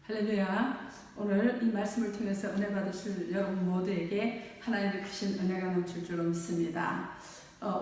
할렐루야. 오늘 이 말씀을 통해서 은혜 받으실 여러분 모두에게 하나님의 크신 은혜가 넘칠 줄로 믿습니다.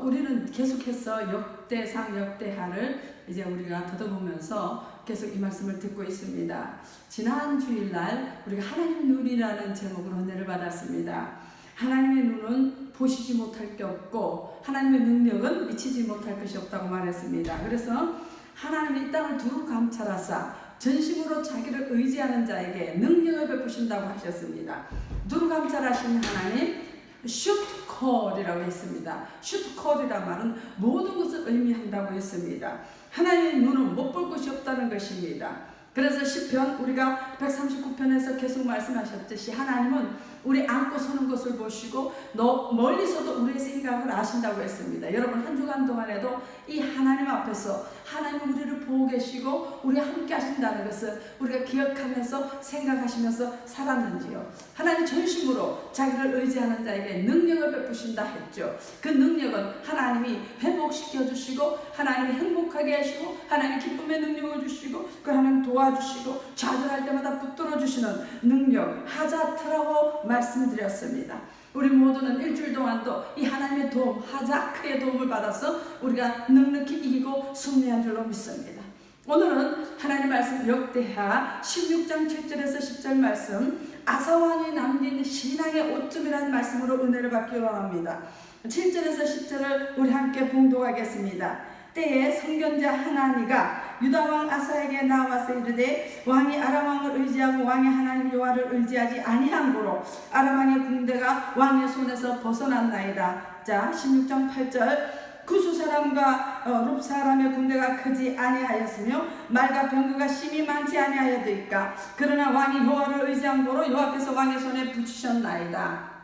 우리는 계속해서 역대상 역대하를 이제 우리가 더듬으면서 계속 이 말씀을 듣고 있습니다. 지난 주일날 우리가 하나님 눈이라는 제목으로 은혜를 받았습니다. 하나님의 눈은 보시지 못할 게 없고 하나님의 능력은 미치지 못할 것이 없다고 말했습니다. 그래서 하나님이 이 땅을 두루 감찰하사 전심으로 자기를 의지하는 자에게 능력을 베푸신다고 하셨습니다. 두루 감찰하신 하나님, 슈트콜이라고 했습니다. 슈트콜이란 말은 모든 것을 의미한다고 했습니다. 하나님의 눈은 못 볼 것이 없다는 것입니다. 그래서 시편 우리가 139편에서 계속 말씀하셨듯이 하나님은 우리 앉고 서는 것을 보시고 멀리서도 우리의 생각을 아신다고 했습니다. 여러분 한 주간 동안에도 이 하나님 앞에서 하나님이 우리를 보고 계시고 우리와 함께 하신다는 것을 우리가 기억하면서 생각하시면서 살았는지요. 하나님 전심으로 자기를 의지하는 자에게 능력을 베푸신다 했죠. 그 능력은 하나님이 회복시켜 주시고 하나님이 행복하게 하시고 하나님 기쁨의 능력을 주시고 그 하나님 도와주시고 좌절할 때마다 붙들어 주시는 능력 하자트라고 말씀드렸습니다. 우리 모두는 일주일 동안도 이 하나님의 도움, 하자크의 도움을 받아서 우리가 넉넉히 이기고 승리한 줄로 믿습니다. 오늘은 하나님 말씀 역대하 16장 7절에서 10절 말씀 아사왕이 남긴 신앙의 오점이라는 말씀으로 은혜를 받기 원합니다. 7절에서 10절을 우리 함께 봉독하겠습니다. 때에 선견자 하나니가 유다왕 아사에게 나와서 이르되 왕이 아람왕을 의지하고 왕의 하나님 여호와를 의지하지 아니한 고로 아람왕의 군대가 왕의 손에서 벗어났나이다. 자 16장 8절 구수 사람과 룹 사람의 군대가 크지 아니하였으며 말과 병거가 심히 많지 아니하여도이까 그러나 왕이 여호와를 의지한 고로 여호와께서 왕의 손에 붙이셨나이다.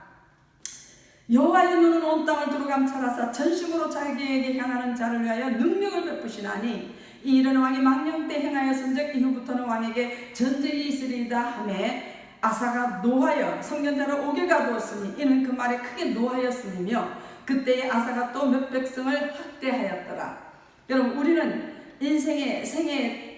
여호와의 눈은 온 땅을 두루 감찰하사 전심으로 자기에게 향하는 자를 위하여 능력을 베푸시나니 이 일은 왕이 망령 때 행하였은즉 이후부터는 왕에게 전쟁이 있으리이다 하매 아사가 노하여 선견자를 옥에 가두었으니 이는 그 말에 크게 노하였으며 그때에 아사가 또 몇 백성을 학대하였더라. 여러분 우리는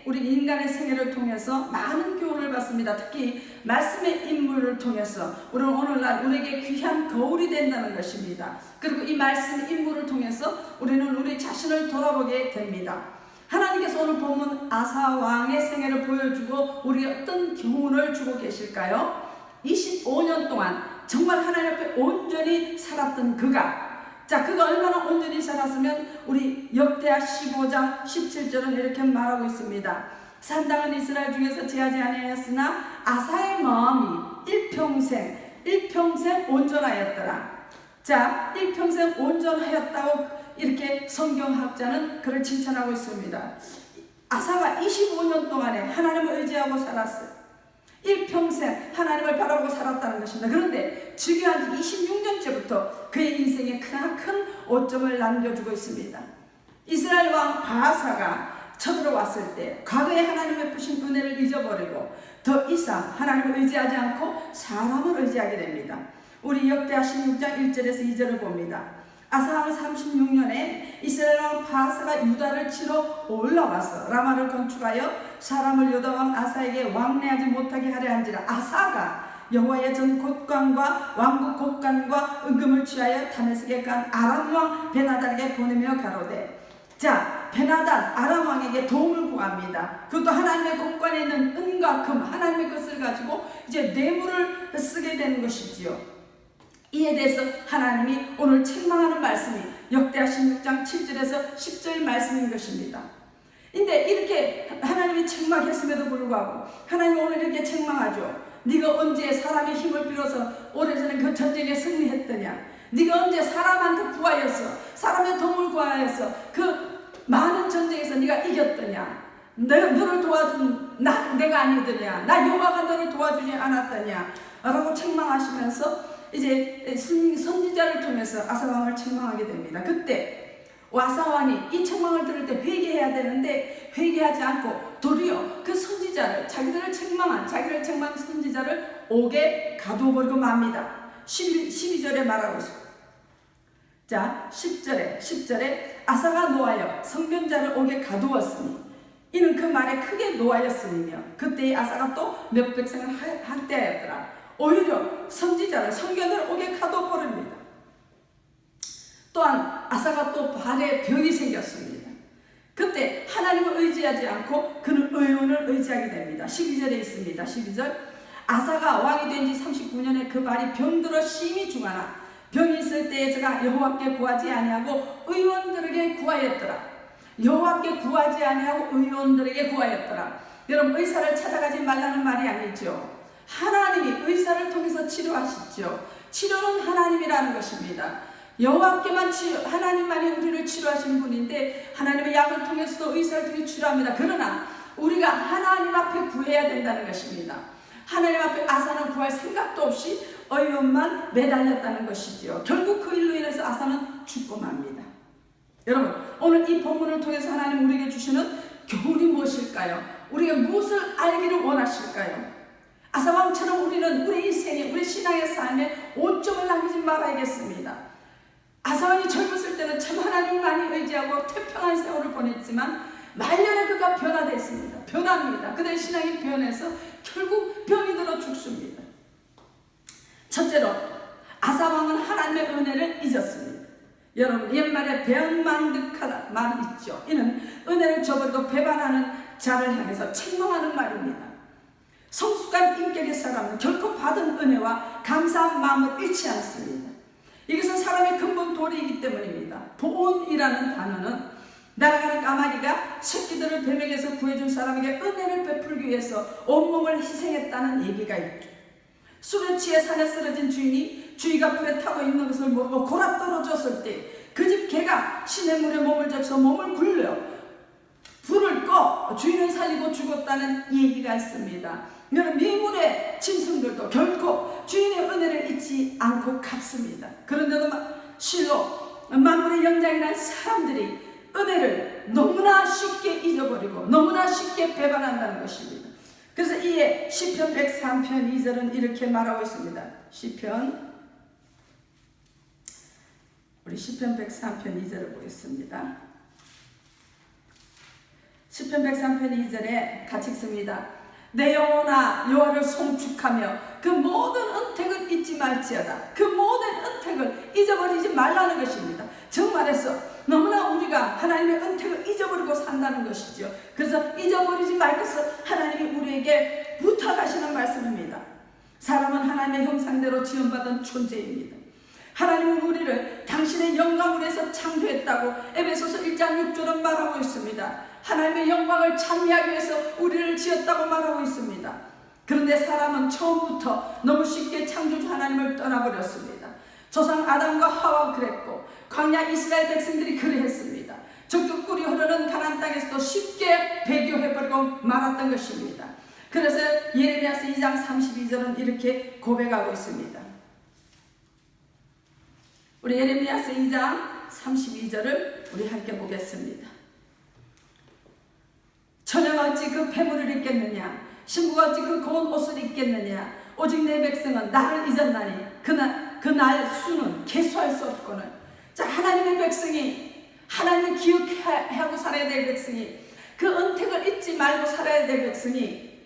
우리 인간의 생애를 통해서 많은 교훈을 받습니다. 특히 말씀의 인물을 통해서 우리는 오늘날 우리에게 귀한 거울이 된다는 것입니다. 그리고 이 말씀 인물을 통해서 우리는 우리 자신을 돌아보게 됩니다. 하나님께서 오늘 본문 아사 왕의 생애를 보여주고 우리에게 어떤 교훈을 주고 계실까요? 25년 동안 정말 하나님 앞에 온전히 살았던 그가 얼마나 온전히 살았으면 우리 역대하 15장 17절은 이렇게 말하고 있습니다. 산당은 이스라엘 중에서 제하지 아니하였으나 아사의 마음이 일평생 온전하였더라. 자, 일평생 온전하였다고 이렇게 성경학자는 그를 칭찬하고 있습니다. 아사가 25년 동안에 하나님을 의지하고 살았어요. 일평생 하나님을 바라보고 살았다는 것입니다. 그런데 즉위한 지 26년째부터 그의 인생에 크나큰 오점을 남겨주고 있습니다. 이스라엘 왕 바하사가 쳐들어왔을 때 과거에 하나님의 베푸신 은혜를 잊어버리고 더 이상 하나님을 의지하지 않고 사람을 의지하게 됩니다. 우리 역대하 16장 1절에서 2절을 봅니다. 아사왕 36년에 이스라엘 왕 바하사가 유다를 치러 올라와서 라마를 건축하여 사람을 유다왕 아사에게 왕래하지 못하게 하려 한지라. 아사가 여호와의 전 곳간과 왕국 곳간과 은금을 취하여 다메섹에 간 아람 왕 베나단에게 보내며 가로되. 자, 베나단 아람 왕에게 도움을 구합니다. 그것도 하나님의 곳간에 있는 은과 금 하나님의 것을 가지고 이제 뇌물을 쓰게 되는 것이지요. 이에 대해서 하나님이 오늘 책망하는 말씀이 역대하 16장 7절에서 10절 말씀인 것입니다. 근데 이렇게 하나님이 책망했음에도 불구하고 하나님이 오늘 이렇게 책망하죠. 네가 언제 사람의 힘을 빌어서 오래전에 그 전쟁에 승리했더냐? 네가 언제 사람한테 구하였어? 사람의 도움을 구하였어? 그 많은 전쟁에서 네가 이겼더냐? 너를 도와준 내가 아니더냐? 나 여호와가 너를 도와주지 않았더냐? 라고 책망하시면서 이제 선지자를 통해서 아사왕을 책망하게 됩니다. 그때 아사왕이 이 책망을 들을 때 회개해야 되는데 회개하지 않고 도리어 그 선지자를 자기를 책망한 선지자를 옥에 가두어버리고 맙니다. 12절에 말하고 있습니다. 자 10절에 아사가 노하여 선견자를 옥에 가두었으니 이는 그 말에 크게 노하였으며 그때의 아사가 또 몇 백성을 학대하였더라. 오히려 선지자를 성견을 오게 가둬버립니다. 또한 아사가 또 발에 병이 생겼습니다. 그때 하나님을 의지하지 않고 그는 의원을 의지하게 됩니다. 12절에 있습니다. 12절 아사가 왕이 된 지 39년에 그 발이 병들어 심히 중하나 병이 있을 때에 저가 여호와께 구하지 아니하고 의원들에게 구하였더라. 여호와께 구하지 아니하고 의원들에게 구하였더라. 여러분, 의사를 찾아가지 말라는 말이 아니죠. 하나님이 의사를 통해서 치료하시죠. 치료는 하나님이라는 것입니다. 여호와께만 하나님만이 우리를 치료하시는 분인데 하나님의 약을 통해서도 의사를 통해 치료합니다. 그러나 우리가 하나님 앞에 구해야 된다는 것입니다. 하나님 앞에 아사는 구할 생각도 없이 의원만 매달렸다는 것이지요. 결국 그 일로 인해서 아사는 죽고 맙니다. 여러분, 오늘 이 본문을 통해서 하나님 우리에게 주시는 교훈이 무엇일까요? 우리가 무엇을 알기를 원하실까요? 아사왕처럼 우리는 우리 인생에, 우리 신앙의 삶에 오점을 남기지 말아야겠습니다. 아사왕이 젊었을 때는 참 하나님을 많이 의지하고 태평한 세월을 보냈지만 말년에 그가 변화됐습니다. 변합니다. 그들의 신앙이 변해서 결국 병이 들어 죽습니다. 첫째로 아사왕은 하나님의 은혜를 잊었습니다. 여러분, 옛말에 배은망덕하다 말이 있죠. 이는 은혜를 저버리고 배반하는 자를 향해서 책망하는 말입니다. 성숙한 인격의 사람은 결코 받은 은혜와 감사한 마음을 잃지 않습니다. 이것은 사람의 근본 도리이기 때문입니다. 보온이라는 단어는 날아가는 까마귀가 새끼들을 뱀에게서 구해준 사람에게 은혜를 베풀기 위해서 온몸을 희생했다는 얘기가 있죠. 술에 취해 산에 쓰러진 주인이 주위가 불에 타고 있는 것을 모르고 골아 떨어졌을 때 그 집 개가 시냇물에 몸을 젖혀 몸을 굴려 불을 꺼 주인을 살리고 죽었다는 얘기가 있습니다. 여러분, 미물의 짐승들도 결코 주인의 은혜를 잊지 않고 갔습니다. 그런데도 실로 만물의 영장이란 사람들이 은혜를 너무나 쉽게 잊어버리고 너무나 쉽게 배반한다는 것입니다. 그래서 이에 시편 103편 2절은 이렇게 말하고 있습니다. 우리 시편 103편 2절을 보겠습니다. 시편 103편 2절에 같이 읽습니다. 내 영혼아 여호와를 송축하며 그 모든 은택을 잊지 말지어다. 그 모든 은택을 잊어버리지 말라는 것입니다. 정말해서 너무나 우리가 하나님의 은택을 잊어버리고 산다는 것이죠. 그래서 잊어버리지 말 것을 하나님이 우리에게 부탁하시는 말씀입니다. 사람은 하나님의 형상대로 지음받은 존재입니다. 하나님은 우리를 당신의 영광을 위해서 창조했다고 에베소서 1장 6절은 말하고 있습니다. 하나님의 영광을 찬미하기 위해서 우리를 지었다고 말하고 있습니다. 그런데 사람은 처음부터 너무 쉽게 창조주 하나님을 떠나버렸습니다. 조상 아담과 하와가 그랬고 광야 이스라엘 백성들이 그랬습니다. 적국 꿀이 흐르는 가나안 땅에서도 쉽게 배교해버리고 말았던 것입니다. 그래서 예레미야서 2장 32절은 이렇게 고백하고 있습니다. 우리 예레미야서 2장 32절을 우리 함께 보겠습니다. 처녀가 어찌 그 폐물을 입겠느냐, 신부가 어찌 그 고운 옷을 입겠느냐. 오직 내 백성은 나를 잊었나니 그날 수는 계수할 수 없거늘. 자, 하나님의 백성이, 하나님을 기억하고 살아야 될 백성이, 그 은택을 잊지 말고 살아야 될 백성이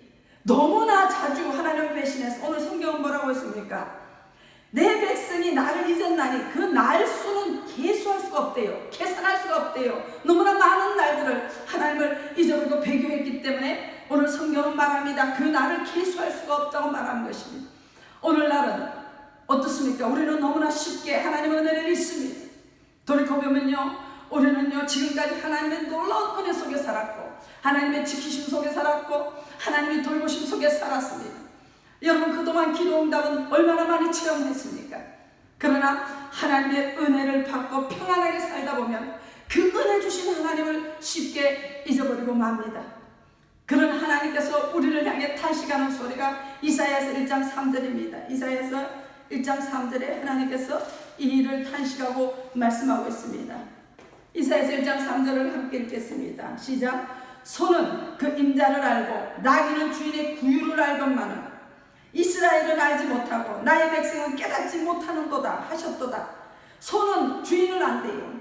너무나 자주 하나님을 배신해서, 오늘 성경은 뭐라고 했습니까? 내 백성이 나를 잊었나니 그 날 수는 계수할 수가 없대요. 계산할 수가 없대요. 너무나 많은 날들을 하나님을 잊어버리고 배교했기 때문에 오늘 성경은 말합니다. 그 날을 계수할 수가 없다고 말하는 것입니다. 오늘날은 어떻습니까? 우리는 너무나 쉽게 하나님의 은혜를 잊습니다. 돌이켜보면요, 우리는요 지금까지 하나님의 놀라운 은혜 속에 살았고 하나님의 지키심 속에 살았고 하나님의 돌보심 속에 살았습니다. 여러분, 그동안 기도 응답은 얼마나 많이 체험했습니까? 그러나 하나님의 은혜를 받고 평안하게 살다 보면 그 은혜 주신 하나님을 쉽게 잊어버리고 맙니다. 그런 하나님께서 우리를 향해 탄식하는 소리가 이사야서 1장 3절입니다. 이사야서 1장 3절에 하나님께서 이 일을 탄식하고 말씀하고 있습니다. 이사야서 1장 3절을 함께 읽겠습니다. 시작. 소는 그 임자를 알고 나귀는 주인의 구유를 알건만은 이스라엘은 알지 못하고 나의 백성은 깨닫지 못하는도다 하셨도다. 소는 주인을 안대요.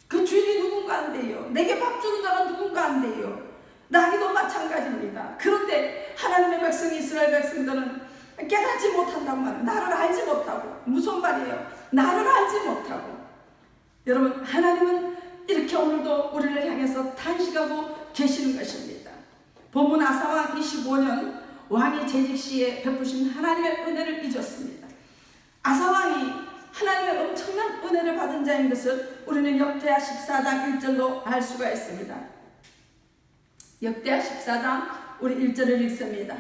그 주인이 누군가 안대요. 내게 밥 주는 자가 누군가 안대요. 나귀도 마찬가지입니다. 그런데 하나님의 백성 이스라엘 백성들은 깨닫지 못한다고 말해요. 나를 알지 못하고. 무슨 말이에요? 나를 알지 못하고. 여러분, 하나님은 이렇게 오늘도 우리를 향해서 탄식하고 계시는 것입니다. 본문 아사왕 25년 왕이 재직 시에 베푸신 하나님의 은혜를 잊었습니다. 아사왕이 하나님의 엄청난 은혜를 받은 자인 것을 우리는 역대하 14장 1절로 알 수가 있습니다. 역대하 14장 우리 1절을 읽습니다.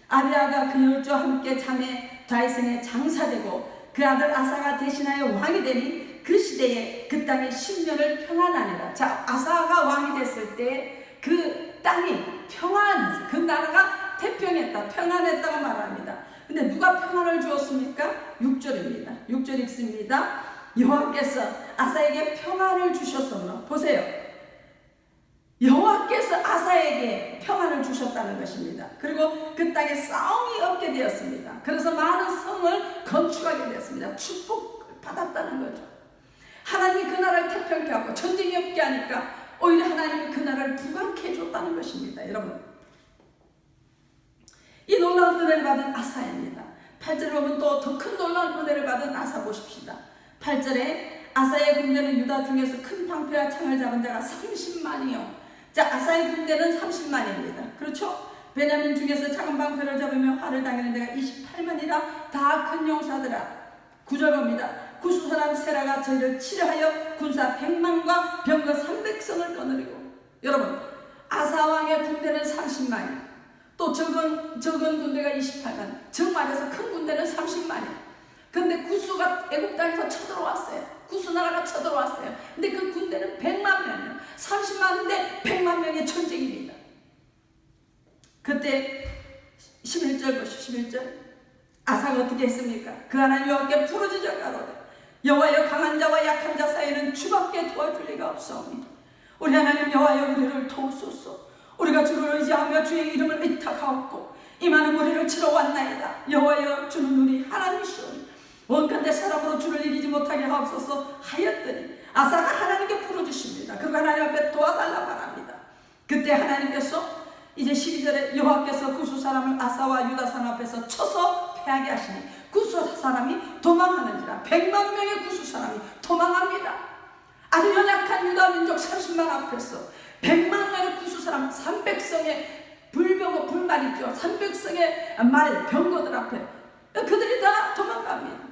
아비야가 그 열조와 함께 자매 다윗성에 장사되고 그 아들 아사가 대신하여 왕이 되니 그 시대에 그 땅이 10년을 평안하니라. 자, 아사가 왕이 됐을 때 그 땅이 평안했어요. 그 나라가 태평했다, 평안했다고 말합니다. 근데 누가 평안을 주었습니까? 6절입니다. 6절 읽습니다. 여호와께서 아사에게 평안을 주셨으므로. 보세요. 여호와께서 아사에게 평안을 주셨다는 것입니다. 그리고 그 땅에 싸움이 없게 되었습니다. 그래서 많은 성을 건축하게 되었습니다. 축복을 받았다는 거죠. 하나님이 그 나라를 태평케 하고 전쟁이 없게 하니까 오히려 하나님이 그 나라를 부강케 해줬다는 것입니다. 여러분, 이 놀라운 은혜를 받은 아사입니다. 8절에 보면 또 더 큰 놀라운 은혜를 받은 아사 보십시다. 8절에 아사의 군대는 유다 중에서 큰 방패와 창을 잡은 자가 30만이요. 자, 아사의 군대는 30만입니다. 그렇죠? 베냐민 중에서 작은 방패를 잡으며 활을 당기는 자가 28만이라 다 큰 용사들아. 9절 봅니다. 구스 사람 세라가 저희를 치료하여 군사 100만과 병거 300성을 거느리고. 여러분, 아사왕의 군대는 30만이요. 또 적은 군대가 28만. 즉 말해서 큰 군대는 30만이요. 근데 구스가 애국 땅에서 쳐들어왔어요. 구스 나라가 쳐들어왔어요. 근데 그 군대는 100만 명이에요. 30만인데 100만 명의 전쟁입니다. 그때 11절 보시오. 11절. 아사가 어떻게 했습니까? 그 하나님 여호와께 부르짖어 가로되 여호와여, 강한 자와 약한 자 사이에는 주밖에 도와줄 리가 없사오니 우리 하나님 여호와여, 우리를 도우소서. 우리가 주를 의지하며 주의 이름을 의탁하옵고 이 많은 무리를 치러 왔나이다. 여호와여, 주는 우리 하나님이시오니 원컨대 사람으로 주를 이기지 못하게 하옵소서 하였더니 아사가 하나님께 부르짖습니다. 그리고 하나님 앞에 도와달라 말합니다. 그때 하나님께서 이제 12절에 여호와께서 구스 사람을 아사와 유다 사람 앞에서 쳐서 패하게 하시니 구스 사람이 도망하는지라. 100만 명의 구스 사람이 도망합니다. 아주 연약한 유다 민족 30만 앞에서 100만 명의 구스 사람, 300성의 불병거, 불말이죠. 300성의 말, 병거들 앞에 그들이 다 도망갑니다.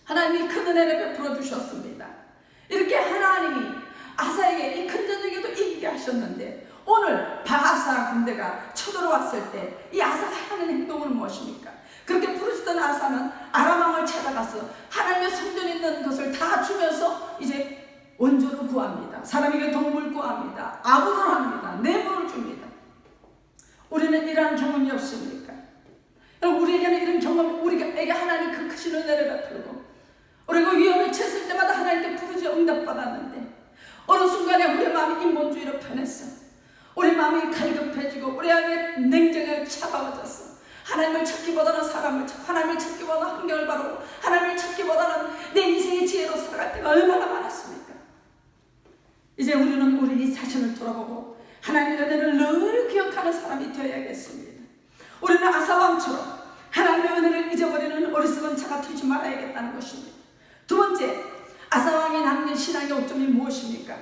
하나님이 큰 은혜를 베풀어 주셨습니다. 이렇게 하나님이 아사에게 이 큰 전쟁에도 이기게 하셨는데 오늘 바하사 군대가 쳐들어왔을 때 이 아사가 하는 행동은 무엇입니까? 그렇게 부르짖던 아사는 아람 왕을 찾아가서 하나님의 성전에 있는 것을 다 주면서 이제 원조를 구합니다. 사람에게 도움을 구합니다. 아부를 합니다. 뇌물을 줍니다. 우리는 이러한 경험이 없습니까? 우리에게는 이런 경험, 우리에게 하나님 그 크신 은혜를 베풀고 우리가 위험에 처했을 때마다 하나님께 부르짖어 응답받았는데 어느 순간에 우리 마음이 인본주의로 변했어. 우리 마음이 갈급해지고 우리 안에 냉정하게 차가워졌어. 하나님을 찾기보다는 사람을 찾고 하나님을 찾기보다는 환경을 바르고 하나님을 찾기보다는 내 인생의 지혜로 살아갈 때가 얼마나 많았습니까? 이제 우리는 우리 자신을 돌아보고 하나님의 은혜를 늘 기억하는 사람이 되어야겠습니다. 우리는 아사왕처럼 하나님의 은혜를 잊어버리는 어리석은 자가 되지 말아야겠다는 것입니다. 두 번째, 아사왕이 남긴 신앙의 오점이 무엇입니까?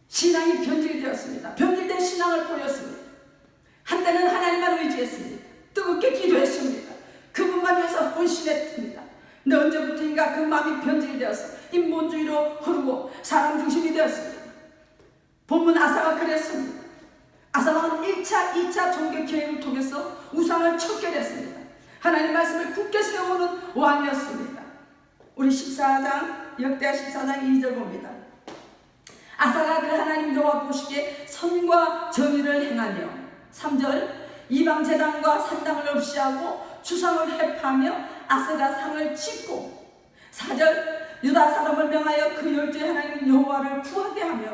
신앙이 변질되었습니다. 변질된 신앙을 보였습니다. 한때는 하나님만 의지했습니다. 뜨겁게 기도했습니다. 그분만 위해서 헌신했습니다. 근데 언제부터인가 그 마음이 변질되어서 인본주의로 흐르고 사람 중심이 되었습니다. 본문 아사가 그랬습니다. 아사왕은 1차, 2차 종교 계획을 통해서 우상을 척결했습니다. 하나님 말씀을 굳게 세우는 왕이었습니다. 우리 14장, 역대하 14장 2절 봅니다. 아사가 그 하나님 여호와 보시기에 선과 정의를 행하며 3절 이방 제단과 산당을 없이하고 주상을 회파하며 아세라 상을 짓고 4절 유다 사람을 명하여 그 열조의 하나님 여호와를 구하게 하며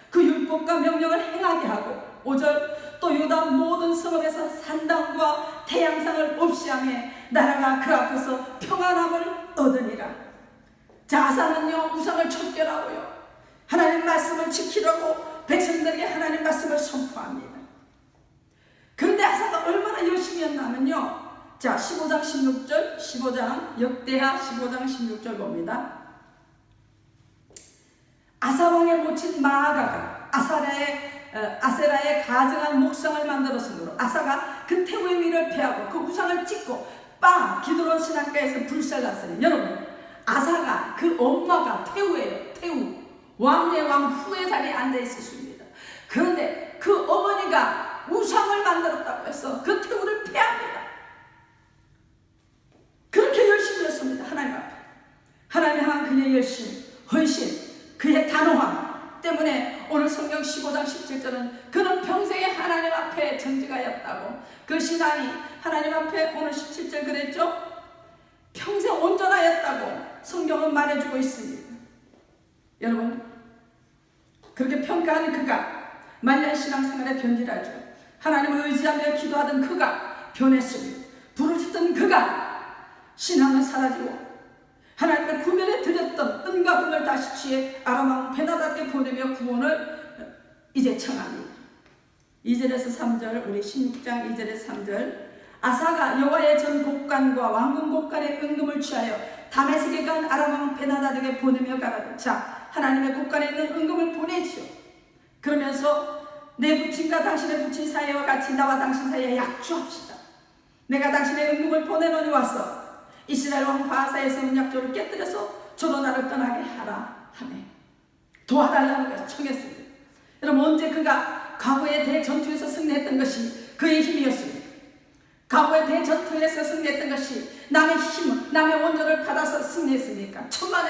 그 율법과 명령을 행하게 하고 5절 또 유다 모든 성읍에서 산당과 태양상을 없이하며 나라가 그 앞에서 평안함을 얻으니라. 자, 아사는요 우상을 척결하고요 하나님 말씀을 지키려고 백성들에게 하나님 말씀을 선포합니다. 그런데 아사가 얼마나 열심히 했냐면요. 자, 15장 16절, 15장 역대하 15장 16절 봅니다. 아사왕의 모친 마아가가 아세라의 가증한 목상을 만들었으므로 아사가 그 태우의 위를 패하고 그 우상을 찍고 기드론 신학가에서 불살랐으니, 여러분, 아사가 그 엄마가 태우예요. 태우, 왕의 왕 후의 자리에 앉아 있었습니다. 그런데 그 어머니가 우상을 만들었다고 해서 그 태우를 패합니다. 그렇게 열심히 했습니다. 하나님 앞에. 하나님 향한 그의 열심, 헌신, 그의 단호함 때문에 오늘 성경 15장 17절은 그는 평생에 하나님 앞에 정직하였다고, 그 신앙이 하나님 앞에 오늘 17절 그랬죠? 평생 온전하였다고 성경은 말해주고 있습니다. 여러분, 그렇게 평가하는 그가 말년 신앙생활에 변질하죠. 하나님을 의지하며 기도하던 그가 변했습니다. 부르짖던 그가 신앙은 사라지고 하나님의 구별에 드렸던 은과 금을 다시 취해 아람 왕 베나다에게 보내며 구원을 이제 청합니다. 2절에서 3절, 우리 16장 2절에서 3절. 아사가 여호와의 전 곡간과 왕궁 곡간의 은금을 취하여 다메섹에 간 아람 왕 베나다에게 보내며 가라되. 자, 하나님의 곡간에 있는 은금을 보내지요. 그러면서 내 부친과 당신의 부친 사이와 같이 나와 당신 사이에 약주합시다. 내가 당신의 은금을 보내노니 와서 이스라엘 왕 바하사의 세운 약조를 깨뜨려서 저로 나를 떠나게 하라 하며 도와달라는 것을 청했습니다. 여러분, 언제 그가 과거의 대전투에서 승리했던 것이 그의 힘이었습니다. 과거의 대전투에서 승리했던 것이 남의 힘, 남의 원조를 받아서 승리했습니까? 천만에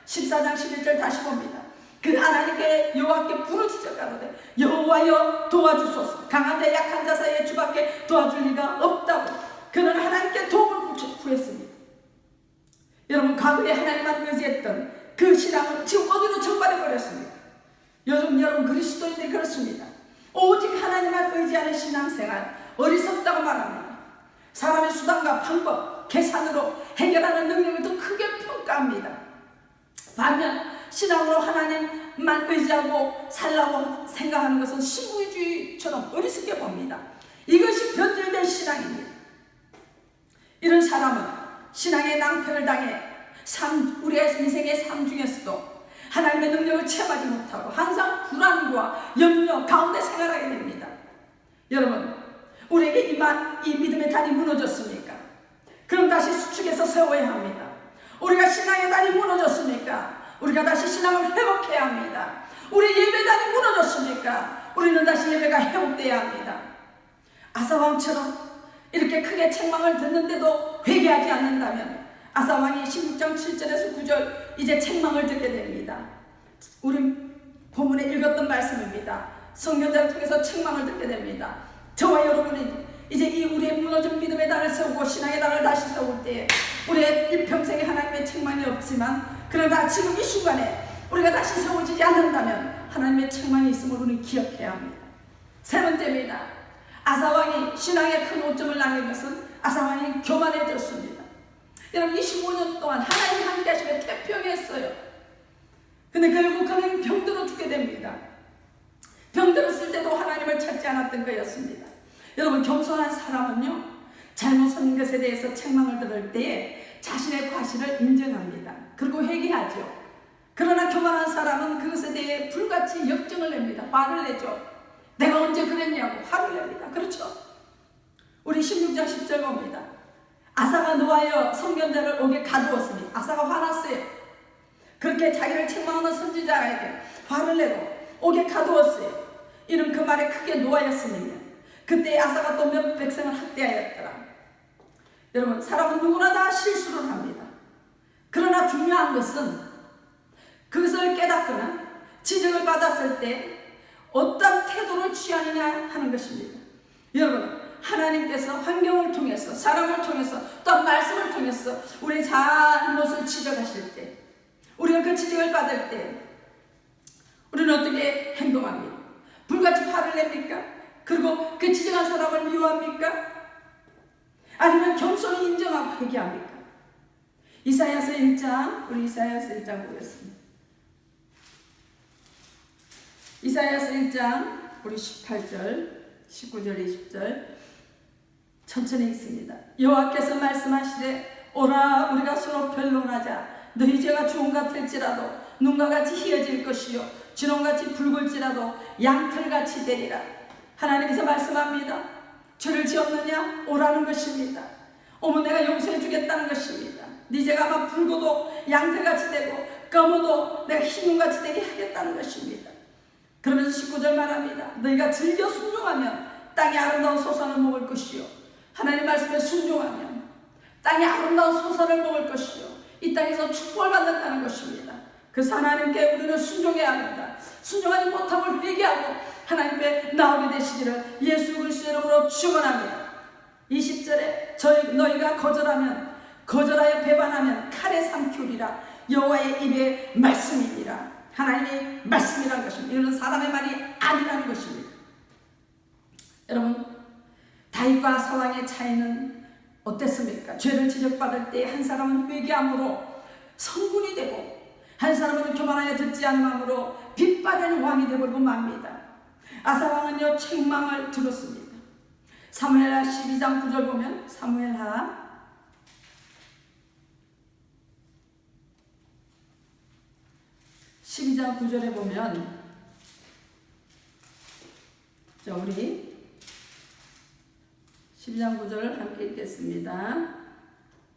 14장 11절 다시 봅니다. 그 하나님께 여호와께 부르짖어 가로되 여호와여 도와주소서. 강한 자 약한 자 사이에 주밖에 도와줄 리가 없다고 그는 하나님께 도움을 구했습니다. 여러분, 과거에 하나님만 의지했던 그 신앙을 지금 어디로 적발해버렸습니까? 요즘 여러분 그리스도인들이 그렇습니다. 오직 하나님만 의지하는 신앙생활 어리석다고 말합니다. 사람의 수단과 방법, 계산으로 해결하는 능력을 더 크게 평가합니다. 반면 신앙으로 하나님만 의지하고 살라고 생각하는 것은 신부주의처럼 어리석게 봅니다. 이것이 변질된 신앙입니다. 이런 사람은 신앙의 낭패를 당해 우리의 인생의 삶 중에서도 하나님의 능력을 체험하지 못하고 항상 불안과 염려 가운데 생활하게 됩니다. 여러분, 우리에게 이 믿음의 단이 무너졌습니까? 그럼 다시 수축해서 세워야 합니다. 우리가 신앙의 단이 무너졌습니까? 우리가 다시 신앙을 회복해야 합니다. 우리 예배단이 무너졌습니까? 우리는 다시 예배가 회복돼야 합니다. 아사왕처럼 이렇게 크게 책망을 듣는데도 회개하지 않는다면 아사왕이 16장 7절에서 9절 이제 책망을 듣게 됩니다. 우리 본문에 읽었던 말씀입니다. 성경자를 통해서 책망을 듣게 됩니다. 저와 여러분이 이제 이 우리의 무너진 믿음의 단을 세우고 신앙의 단을 다시 세울 때에 우리의 일평생에 하나님의 책망이 없지만, 그러나 지금 이 순간에 우리가 다시 세워지지 않는다면 하나님의 책망이 있음을 우리는 기억해야 합니다. 세 번째입니다. 아사왕이 신앙에 큰 오점을 남긴 것은 아사왕이 교만해졌습니다. 여러분, 25년 동안 하나님이 함께 하시며 태평했어요. 근데 결국 그는 병들어 죽게 됩니다. 병들었을 때도 하나님을 찾지 않았던 거였습니다. 여러분, 겸손한 사람은요, 잘못한 것에 대해서 책망을 들을 때에 자신의 과실을 인정합니다. 그리고 회개하죠. 그러나 교만한 사람은 그것에 대해 불같이 역정을 냅니다. 화를 내죠. 내가 언제 그랬냐고 화를 냅니다. 그렇죠? 우리 16장 10절 봅니다. 아사가 노하여 선견자를 옥에 가두었으니, 아사가 화났어요. 그렇게 자기를 책망하는 선지자에게 화를 내고 옥에 가두었어요. 이는 그 말에 크게 노하였으니 그때 아사가 또 몇 백성을 학대하였더라. 여러분, 사람은 누구나 다 실수를 합니다. 그러나 중요한 것은 그것을 깨닫거나 지적을 받았을 때 어떤 태도를 취하느냐 하는 것입니다. 여러분, 하나님께서 환경을 통해서, 사람을 통해서, 또 말씀을 통해서 우리의 잘못을 지적하실 때, 우리가 그 지적을 받을 때 우리는 어떻게 행동합니까? 불같이 화를 냅니까? 그리고 그 지적한 사람을 미워합니까? 아니면 겸손히 인정하고 회개합니까? 이사야서 1장, 우리 이사야서 1장 보겠습니다. 이사야서 1장 우리 18절, 19절, 20절 천천히 읽습니다. 여호와께서 말씀하시되 오라 우리가 서로 변론하자. 너희 죄가 주홍같을지라도 눈과 같이 희어질 것이요 진홍같이 붉을지라도 양털같이 되리라. 하나님께서 말씀합니다. 죄를 지었느냐? 오라는 것입니다. 오면 내가 용서해 주겠다는 것입니다. 네 죄가 아마 붉어도 양털같이 되고 검어도 내가 흰눈같이 되게 하겠다는 것입니다. 그러면서 19절 말합니다. 너희가 즐겨 순종하면 땅의 아름다운 소산을 먹을 것이요 하나님 말씀에 순종하면 땅의 아름다운 소산을 먹을 것이요 이 땅에서 축복을 받는다는 것입니다. 그래서 하나님께 우리는 순종해야 합니다. 순종하지 못함을 회개하고 하나님께 나오게 되시기를 예수 그리스도의 이름으로 축원합니다. 20절에 너희가 거절하여 배반하면 칼에 삼키우리라. 여호와의 입의 말씀이니라. 하나님의 말씀이라는 것입니다. 이거는 사람의 말이 아니라는 것입니다. 여러분, 다윗과 사왕의 차이는 어땠습니까? 죄를 지적받을 때 한 사람은 회개함으로 성군이 되고 한 사람은 교만하여 듣지 않음으로 빛바랜 왕이 되버리고 맙니다. 아사왕은요 책망을 들었습니다. 사무엘하 12장 9절 보면 사무엘하 12장 9절에 보면 자 우리 12장 9절을 함께 읽겠습니다.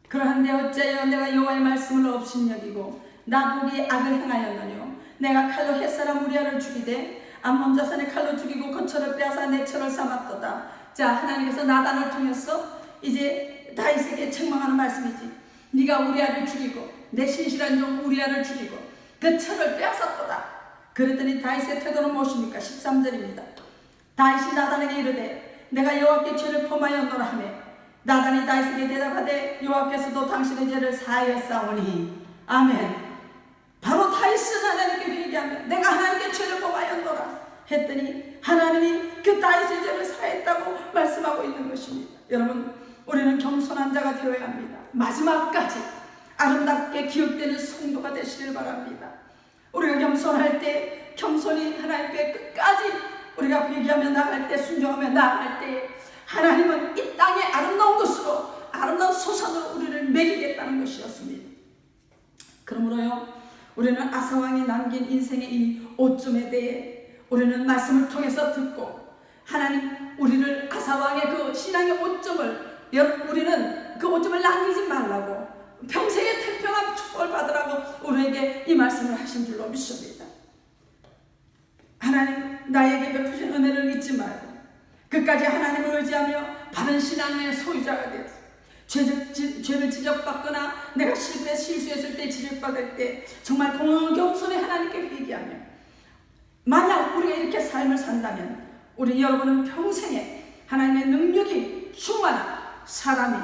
그러한데 어찌하여 내가 여호와의 말씀을 업신여기고 나보기 악을 행하였느뇨. 내가 칼로 햇사람 우리아를 죽이되 암몬 자손의 칼로 죽이고 거처를 빼앗아 내 처를 삼았도다. 자 하나님께서 나단을 통해서 이제 다윗에게 책망하는 말씀이지. 네가 우리아를 죽이고 내 신실한 종 우리아를 죽이고 그 처를 빼앗았도다. 그랬더니 다윗의 태도는 무엇입니까? 13절입니다. 다윗이 나단에게 이르되 내가 여호와께 죄를 범하였노라 하며 나단이 다윗에게 대답하되 여호와께서도 당신의 죄를 사하였사오니 아멘. 바로 다윗은 하나님께 회개하며 내가 하나님께 죄를 범하였노라 했더니 하나님이 그 다윗의 죄를 사했다고 말씀하고 있는 것입니다. 여러분 우리는 겸손한 자가 되어야 합니다. 마지막까지 아름답게 기억되는 성도가 되시길 바랍니다. 우리가 겸손할 때 겸손히 하나님께 끝까지 우리가 회개하며 나갈 때 순종하며 나갈 때 하나님은 이 땅의 아름다운 것으로 아름다운 소산으로 우리를 먹이겠다는 것이었습니다. 그러므로요 우리는 아사왕이 남긴 인생의 이 오점에 대해 우리는 말씀을 통해서 듣고 하나님 우리를 아사왕의 그 신앙의 오점을 우리는 그 오점을 남기지 말라고 평생의 태평한 축복을 받으라고 우리에게 이 말씀을 하신 줄로 믿습니다. 하나님 나에게 베푸신 은혜를 잊지 말고 끝까지 하나님을 의지하며 바른 신앙의 소유자가 되어서 죄를 지적받거나 내가 실수했을 때 지적받을 때 정말 겸손히 하나님께 회개하며 만약 우리가 이렇게 삶을 산다면 우리 여러분은 평생에 하나님의 능력이 충만한 사람이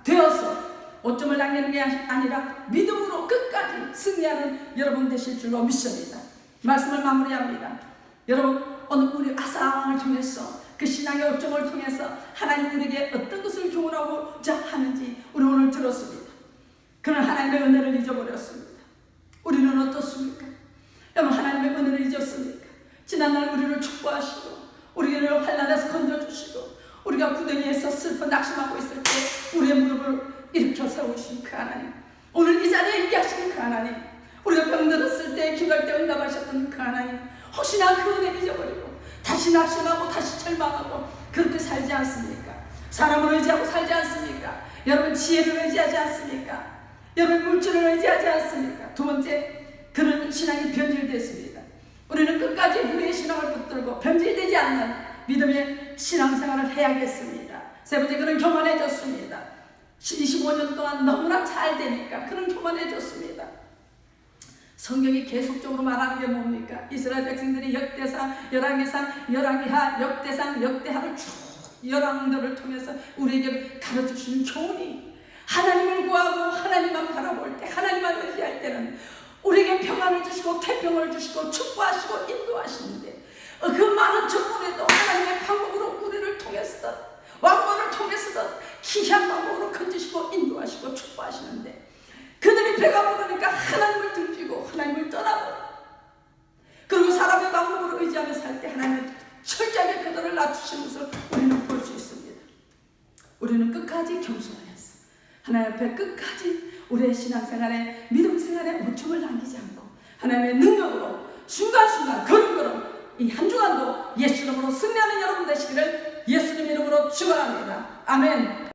되어서 오점을 남기는 게 아니라 믿음으로 끝까지 승리하는 여러분 되실 줄로 믿습니다. 말씀을 마무리합니다. 여러분 오늘 우리 아사왕을 통해서 그 신앙의 오점을 통해서 하나님 우리에게 어떤 것을 교훈하고자 하는지 우리 오늘 들었습니다. 그는 하나님의 은혜를 잊어버렸습니다. 우리는 어떻습니까? 여러분 하나님의 은혜를 잊었습니까? 지난날 우리를 축복하시고 우리를 환난에서 건져주시고 우리가 구덩이에서 슬퍼 낙심하고 있을 때 우리의 무릎을 일으켜 세우신 그 하나님, 오늘 이 자리에 있게 하시는 그 하나님, 우리가 병들었을 때 기도할 때 응답하셨던 그 하나님, 혹시나 그 은혜 잊어버리고 다시 낙심하고 다시 절망하고 그렇게 살지 않습니까? 사람을 의지하고 살지 않습니까? 여러분 지혜를 의지하지 않습니까? 여러분 물질을 의지하지 않습니까? 두 번째, 그런 신앙이 변질됐습니다. 우리는 끝까지 우리의 신앙을 붙들고 변질되지 않는 믿음의 신앙생활을 해야겠습니다. 세 번째, 그는 교만해졌습니다. 25년 동안 너무나 잘 되니까 그는 교만해졌습니다. 성경이 계속적으로 말하는 게 뭡니까? 이스라엘 백성들이 역대상, 열왕기상, 열왕기하, 역대상, 역대하를 쭉 열왕들을 통해서 우리에게 가르쳐주시는 교훈이 하나님을 구하고 하나님만 바라볼 때, 하나님만 의지할 때는 우리에게 평안을 주시고 태평을 주시고 축복하시고 인도하시는데 그 많은 조건에도 하나님의 방법으로 우리를 통해서든 왕권을 통해서든 기이한 방법으로 건지시고 인도하시고 축복하시는데 그들이 배가 부르니까 하나님을 등지고 하나님을 떠나고 그리고 사람의 방법으로 의지하며 살 때 하나님은 철저하게 그들을 낮추시는 것을 우리는 볼 수 있습니다. 우리는 끝까지 겸손하였어. 하나님 앞에 끝까지 우리의 신앙생활에 믿음 생활에 오점을 남기지 않고 하나님의 능력으로 순간순간 걸음걸음 이 한 주간도 예수 이름으로 승리하는 여러분 되시기를 예수님 이름으로 축원합니다. 아멘.